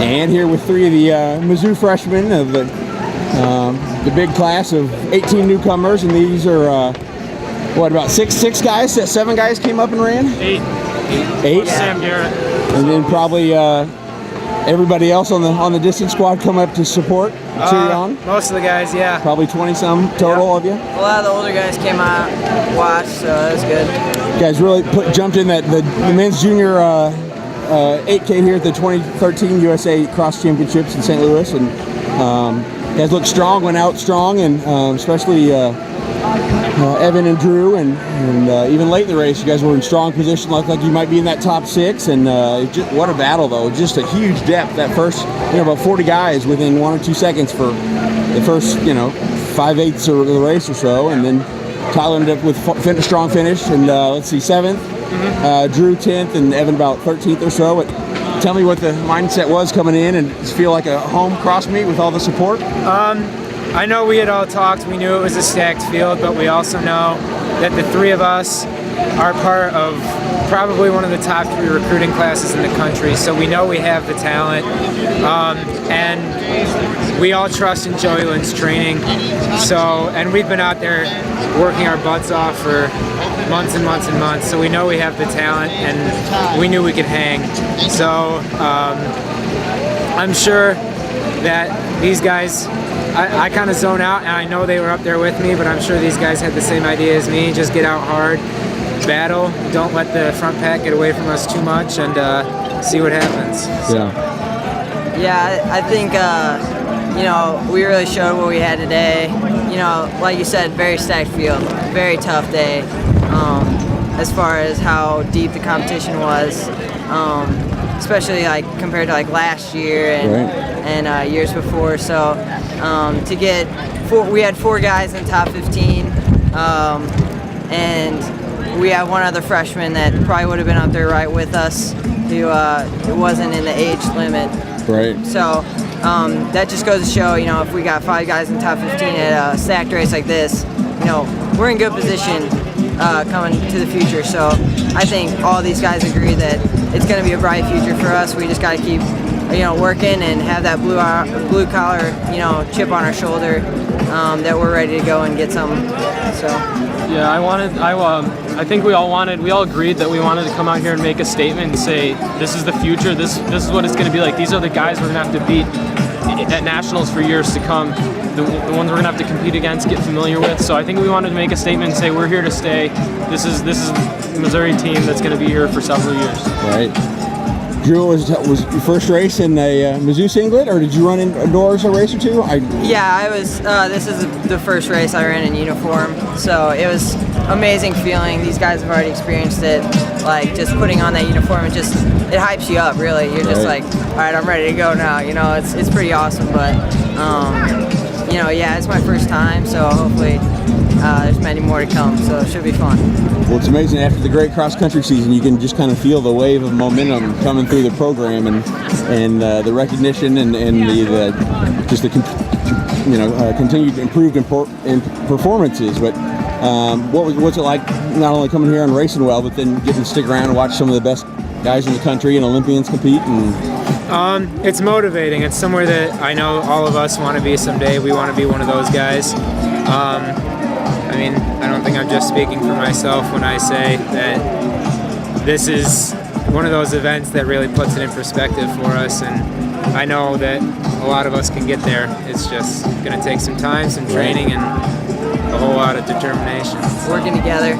And here with three of the Mizzou freshmen of the big class of 18 newcomers, and these are what, about six guys? 7 guys came up and ran? 8. Sam Garrett. And then probably everybody else on the distance squad come up to support, cheer you on? Most of the guys, yeah. Probably 20-some total of you? A lot of the older guys came out, watched, so that was good. You guys really jumped in that the men's junior 8K here at the 2013 USA Cross Championships in St. Louis, and you guys looked strong, went out strong, and especially Evan and Drew, and even late in the race, you guys were in strong position, looked like you might be in that top 6, and just, what a battle though, just a huge depth. That first, about 40 guys within 1 or 2 seconds for the first, 5/8 of the race or so, and then Tyler ended up with a strong finish, and let's see, 7th, Drew 10th, and Evan about 13th or so. But tell me what the mindset was coming in, and does it feel like a home cross meet with all the support? I know we had all talked, we knew it was a stacked field, but we also know that the 3 of us are part of probably one of the top 3 recruiting classes in the country, so we know we have the talent, and we all trust in Joey Lynn's training, and we've been out there working our butts off for months and months and months, so we know we have the talent, and we knew we could hang. So I'm sure that these guys, I kind of zone out, and I know they were up there with me, but I'm sure these guys had the same idea as me. Just get out hard, battle, don't let the front pack get away from us too much, and see what happens. Yeah, I think we really showed what we had today. Like you said, very stacked field, very tough day as far as how deep the competition was, especially compared to last year and years before. So to get we had 4 guys in the top 15, and we have one other freshman that probably would have been up there right with us, who wasn't in the age limit. Right. So that just goes to show, if we got 5 guys in the top 15 at a stacked race like this, we're in good position coming to the future. So I think all these guys agree that it's going to be a bright future for us. We just got to keep working and have that blue collar, chip on our shoulder, that we're ready to go and get something. So. Yeah, I think we all agreed that we wanted to come out here and make a statement and say, this is the future, this is what it's going to be like. These are the guys we're going to have to beat at nationals for years to come, the ones we're going to have to compete against, get familiar with. So I think we wanted to make a statement and say, we're here to stay. This is the Missouri team that's going to be here for several years. Right. Drew, was your first race in a Mizzou singlet, or did you run indoors a race or 2? Yeah, I was. This is the first race I ran in uniform, so it was amazing feeling. These guys have already experienced it. Just putting on that uniform, it hypes you up. Really, you're just all right, I'm ready to go now. It's pretty awesome. But yeah, it's my first time, so hopefully there's many more to come. So it should be fun. Well, it's amazing. After the great cross-country season, you can just kind of feel the wave of momentum coming through the program, and the recognition and continued improved in performances. But what's it like not only coming here and racing well, but then getting to stick around and watch some of the best guys in the country and Olympians compete? It's motivating. It's somewhere that I know all of us want to be someday. We want to be one of those guys. I don't think I'm just speaking for myself when I say that this is one of those events that really puts it in perspective for us, and I know that a lot of us can get there. It's just going to take some time, some training, and a whole lot of determination. Working together,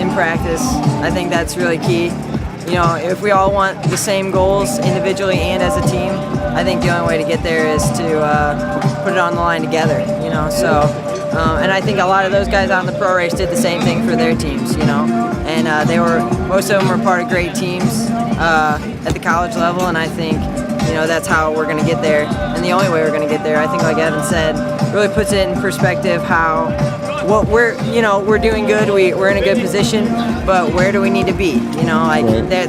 in practice, I think that's really key. If we all want the same goals individually and as a team, I think the only way to get there is to put it on the line together, and I think a lot of those guys out in the pro race did the same thing for their teams, and most of them were part of great teams at the college level, and I think, that's how we're going to get there, and the only way we're going to get there, I think, like Evan said, really puts it in perspective how what we're doing good, we're in a good position, but where do we need to be? That,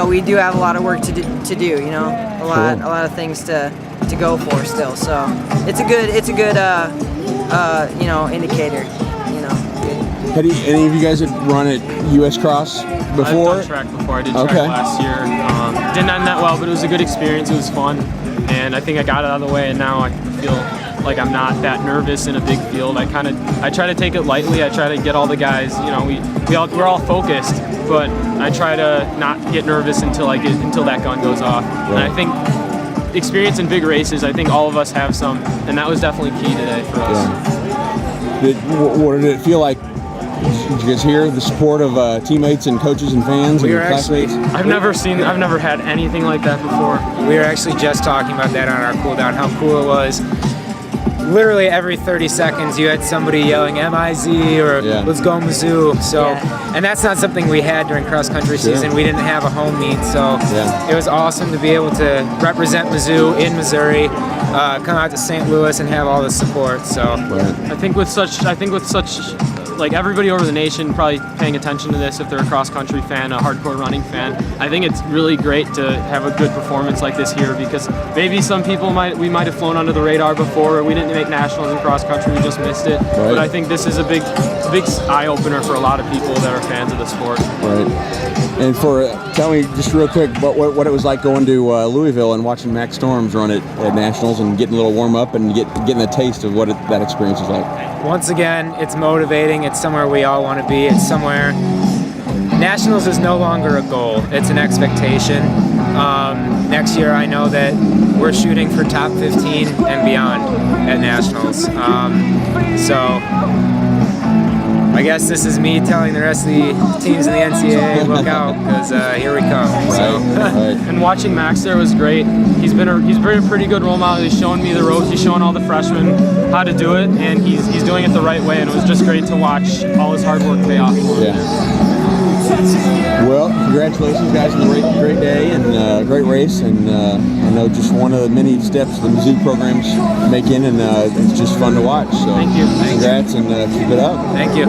we do have a lot of work to do, a lot of things to go for still. So it's a good indicator, Had any of you guys run at US Cross before? I've done track before. I did track Okay. last year. Didn't end that well, but it was a good experience. It was fun, and I think I got it out of the way. And now I feel like I'm not that nervous in a big field. I try to take it lightly. I try to get all the guys. You know, we're all focused, but I try to not get nervous until that gun goes off. Right. And I think experience in big races, I think all of us have some, and that was definitely key today for us. What did it feel like? Did you guys hear the support of teammates and coaches and fans and classmates? I've never had anything like that before. We were actually just talking about that on our cool down, how cool it was. Literally every 30 seconds you had somebody yelling M-I-Z or let's go Mizzou. So, and that's not something we had during cross country season. We didn't have a home meet, so it was awesome to be able to represent Mizzou in Missouri, come out to St. Louis and have all the support. So I think with such like everybody over the nation probably paying attention to this if they're a cross country fan, a hardcore running fan. I think it's really great to have a good performance like this here, because maybe some people we might have flown under the radar before, or we didn't make nationals in cross country, we just missed it. Right. But I think this is a big eye opener for a lot of people that are fans of the sport. Right. And tell me just real quick what it was like going to Louisville and watching Max Storms run at nationals and getting a little warm up and getting a taste of what that experience is like. Once again, it's motivating. It's somewhere we all want to be. It's somewhere. Nationals is no longer a goal. It's an expectation. Next year, I know that we're shooting for top 15 and beyond at nationals. So I guess this is me telling the rest of the teams in the NCAA, look out, because here we come. So. And watching Max there was great. He's been a pretty good role model. He's showing me the ropes. He's showing all the freshmen how to do it, and he's doing it the right way. And it was just great to watch all his hard work pay off. Well, congratulations, guys, on a great day and great race. And I know just one of the many steps the Mizzou program's making, and it's just fun to watch. So thank you. Congrats and keep it up. Thank you.